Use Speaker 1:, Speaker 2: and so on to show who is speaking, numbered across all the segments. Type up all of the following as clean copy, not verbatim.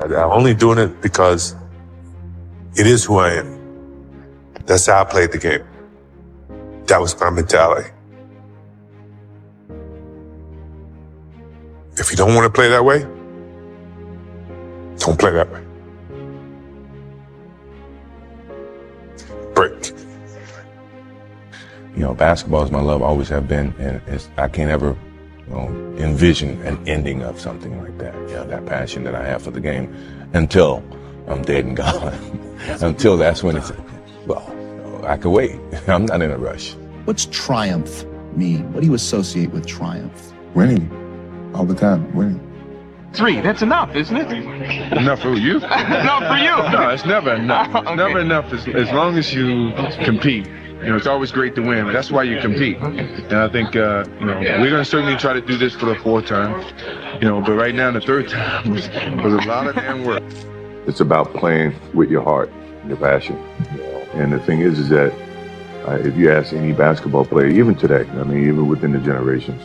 Speaker 1: I'm only doing it because it is who I am. That's how I played the game. That was my mentality. If you don't want to play that way, don't play that way. Break.
Speaker 2: You know, basketball is my love, always have been, and I can't ever envision an ending of something like that. You know, that passion that I have for the game until I'm dead and gone. Until that's when it's, well, I could wait. I'm not in a rush.
Speaker 3: What's triumph mean? What do you associate with triumph?
Speaker 4: Winning. All the time, winning.
Speaker 5: 3, that's enough, isn't it?
Speaker 4: Enough for you?
Speaker 5: Enough for you.
Speaker 4: No, it's never enough.
Speaker 5: Okay.
Speaker 4: Never enough as long as you compete. You know, it's always great to win. That's why you compete. And I think, you know, we're going to certainly try to do this for the 4th time. You know, but right now, the 3rd time was a lot of damn work.
Speaker 6: It's about playing with your heart, your passion. And the thing is that if you ask any basketball player, even today, I mean, even within the generations,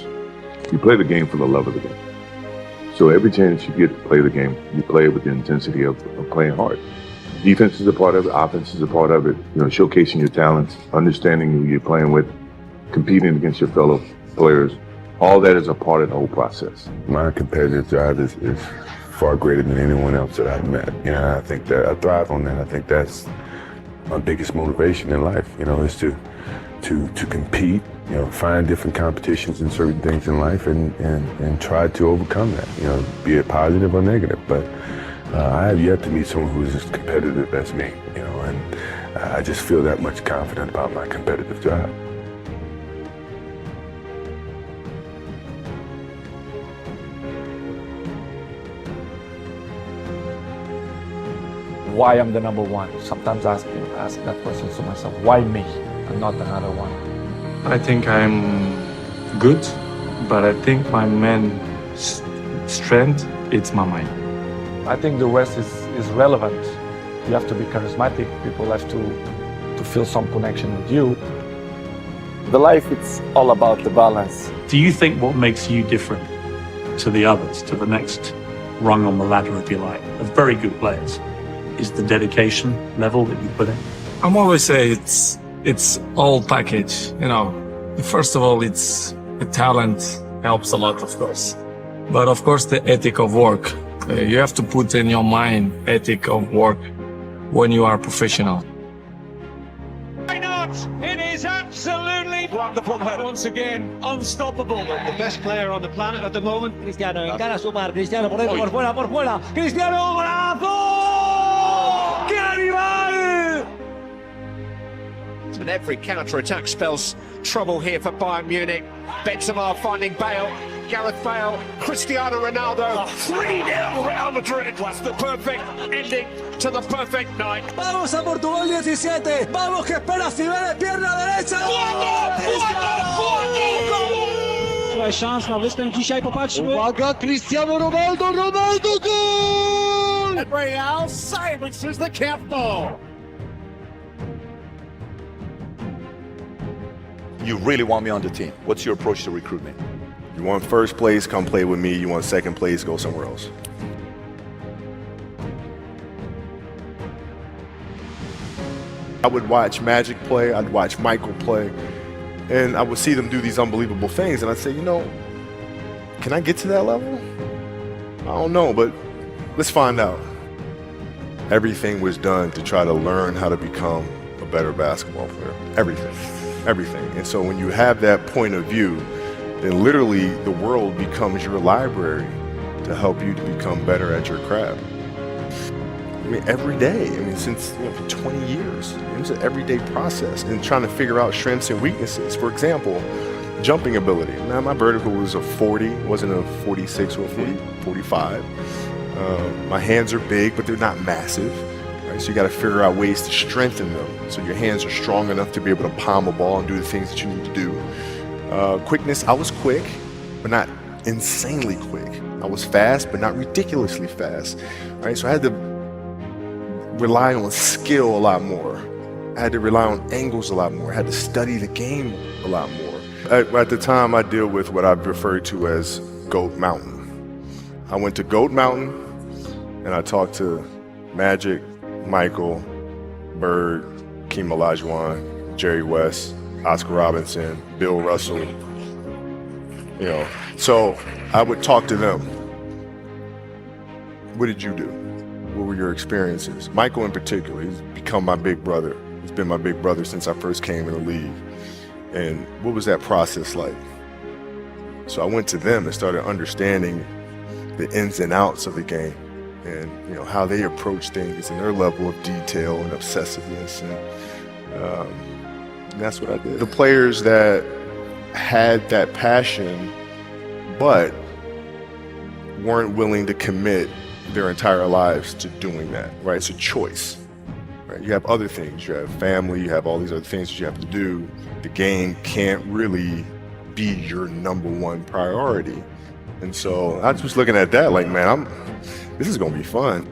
Speaker 6: you play the game for the love of the game. So every chance you get to play the game, you play it with the intensity of playing hard. Defense is a part of it, offense is a part of it, you know, showcasing your talents, understanding who you're playing with, competing against your fellow players. All that is a part of the whole process.
Speaker 7: My competitive drive is far greater than anyone else that I've met. You know, I think that I thrive on that. I think that's my biggest motivation in life, you know, is to compete, you know, find different competitions in certain things in life and try to overcome that, you know, be it positive or negative. But I have yet to meet someone who's as competitive as me, you know, and I just feel that much confident about my competitive drive.
Speaker 8: Why I'm the number one? Sometimes I ask that question to myself. Why me and not another one?
Speaker 9: I think I'm good, but I think my main strength is my mind.
Speaker 8: I think the rest is relevant. You have to be charismatic. People have to feel some connection with you. The life, it's all about the balance.
Speaker 10: Do you think what makes you different to the others, to the next rung on the ladder, if you like, of very good players, is the dedication level that you put in?
Speaker 9: I'm always say it's all package, you know. First of all, it's the talent helps a lot, of course. But of course, the ethic of work. You have to put in your mind ethic of work when you are professional.
Speaker 5: Why not? It is absolutely wonderful. Once again, unstoppable. The best player on the planet at the moment.
Speaker 11: Cristiano, encara a sumar. Cristiano por dentro, por fuera, por fuera. Cristiano, golazo! ¡Qué animal!
Speaker 5: And every counter-attack spells trouble here for Bayern Munich. Benzema finding Bale. Gareth Bale, Cristiano Ronaldo, 3-0 Real Madrid. Was the perfect ending to the perfect night.
Speaker 11: Vamos a Portugal 17. Vamos que espera si de pierna derecha.
Speaker 12: Tutaj szans na występ dzisiaj, popatrzmy.
Speaker 11: Uwaga, Cristiano Ronaldo, goal!
Speaker 5: And Real silences the countdown.
Speaker 13: You really want me on the team. What's your approach to recruitment?
Speaker 14: You want first place, come play with me. You want second place, go somewhere else. I would watch Magic play, I'd watch Michael play, and I would see them do these unbelievable things, and I'd say, you know, can I get to that level? I don't know, but let's find out. Everything was done to try to learn how to become a better basketball player. Everything. And so when you have that point of view, then literally the world becomes your library to help you to become better at your craft. I mean, every day, since for 20 years, it's an everyday process and trying to figure out strengths and weaknesses. For example, jumping ability. Now, my vertical was a 40, wasn't a 46 or a 45. My hands are big, but they're not massive. Right? So you got to figure out ways to strengthen them so your hands are strong enough to be able to palm a ball and do the things that you need to do. Quickness, I was quick, but not insanely quick. I was fast, but not ridiculously fast. Right? So I had to rely on skill a lot more. I had to rely on angles a lot more. I had to study the game a lot more. At the time, I deal with what I refer to as Goat Mountain. I went to Goat Mountain, and I talked to Magic, Michael, Bird, Keem Olajuwon, Jerry West, Oscar Robinson, Bill Russell, you know. So I would talk to them. What did you do? What were your experiences? Michael in particular, he's become my big brother. He's been my big brother since I first came in the league. And what was that process like? So I went to them and started understanding the ins and outs of the game and, you know, how they approach things and their level of detail and obsessiveness. And that's what I did. The players that had that passion but weren't willing to commit their entire lives to doing that, right? It's a choice, right? You have other things. You have family, you have all these other things that you have to do. The game can't really be your number one priority. And so I was just looking at that like, man, this is gonna be fun.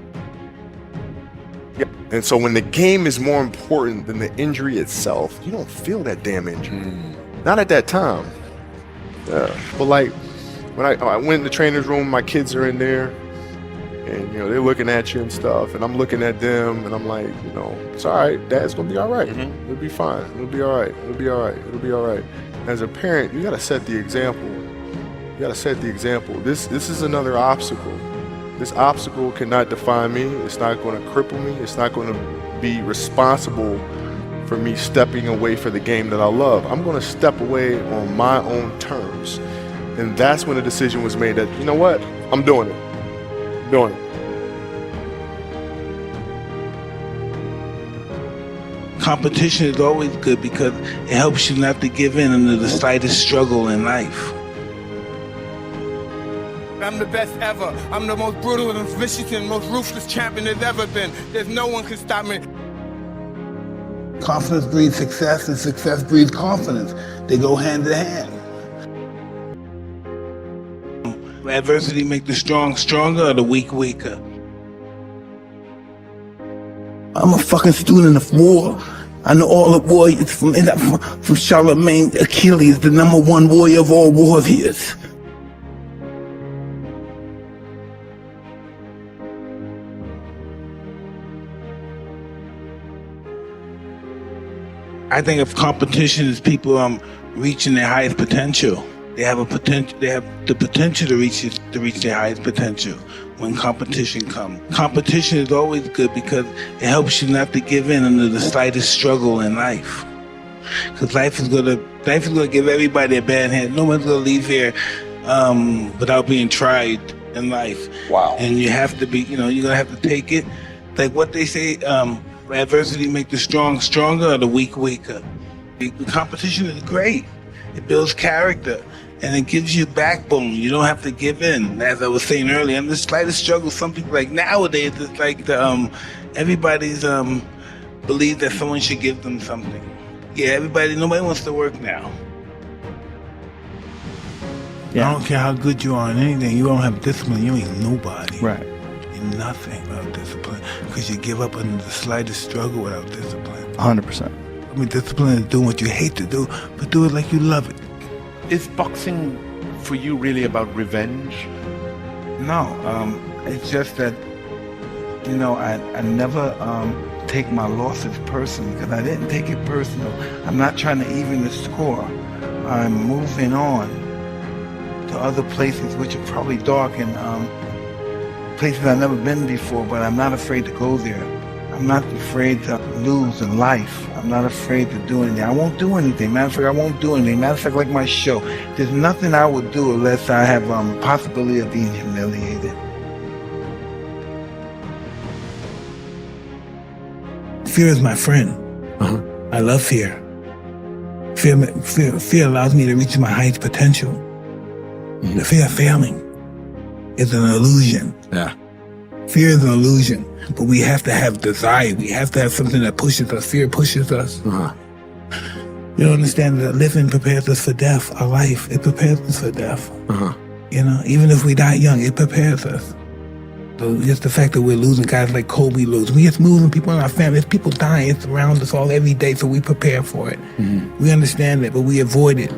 Speaker 14: Yeah. And so when the game is more important than the injury itself, you don't feel that damn injury. Not at that time. But like, when I went in the trainer's room, my kids are in there, and you know, they're looking at you and stuff, and I'm looking at them, and I'm like, you know, it's all right, Dad's gonna be all right. It'll be fine. It'll be all right. It'll be all right. It'll be all right. As a parent, you gotta set the example. You gotta set the example. This is another obstacle. This obstacle cannot define me. It's not gonna cripple me. It's not gonna be responsible for me stepping away for the game that I love. I'm gonna step away on my own terms. And that's when the decision was made that, you know what, I'm doing it. I'm doing it.
Speaker 15: Competition is always good because it helps you not to give in under the slightest struggle in life.
Speaker 16: I'm the best ever. I'm the most brutal and vicious and most ruthless champion there's ever been. There's no one can stop me.
Speaker 15: Confidence breeds success, and success breeds confidence. They go hand in hand. Adversity make the strong stronger or the weak weaker. I'm a fucking student of war. I know all the warriors from Charlemagne, Achilles, the #1 warrior of all warriors. I think of competition as people reaching their highest potential. They have a potential. They have the potential to reach their highest potential when competition comes. Competition is always good because it helps you not to give in under the slightest struggle in life. Because life is gonna give everybody a bad hand. No one's gonna leave here without being tried in life.
Speaker 13: Wow.
Speaker 15: And you have to be. You know, you're gonna have to take it. Like what they say. Adversity make the strong stronger or the weak weaker. The competition is great. It builds character and it gives you backbone. You don't have to give in. As I was saying earlier, in the slightest struggle, some people like nowadays it's like everybody's believe that someone should give them something. Yeah, nobody wants to work now. Yeah. I don't care how good you are in anything, you don't have discipline, you ain't nobody.
Speaker 8: Right.
Speaker 15: Nothing without discipline, because you give up under the slightest struggle without discipline.
Speaker 8: 100%.
Speaker 15: I mean, discipline is doing what you hate to do, but do it like you love it.
Speaker 17: Is boxing for you really about revenge?
Speaker 15: No, it's just that, you know, I never take my losses personally, because I didn't take it personal. I'm not trying to even the score. I'm moving on to other places, which are probably dark and places I've never been before, but I'm not afraid to go there. I'm not afraid to lose in life. I'm not afraid to do anything. I won't do anything. Matter of fact, I won't do anything. Matter of fact, like my show, there's nothing I would do unless I have possibility of being humiliated. Fear is my friend. I love fear. Fear allows me to reach my highest potential. The fear of failing is an illusion.
Speaker 17: Yeah.
Speaker 15: Fear is an illusion, but we have to have desire. We have to have something that pushes us. Fear pushes us. You don't understand that living prepares us for death. Our life, it prepares us for death. You know, even if we die young, it prepares us. So just the fact that we're losing guys like Kobe losing, we just losing people in our family. There's people dying. It's around us all every day, so we prepare for it. We understand that, but we avoid it.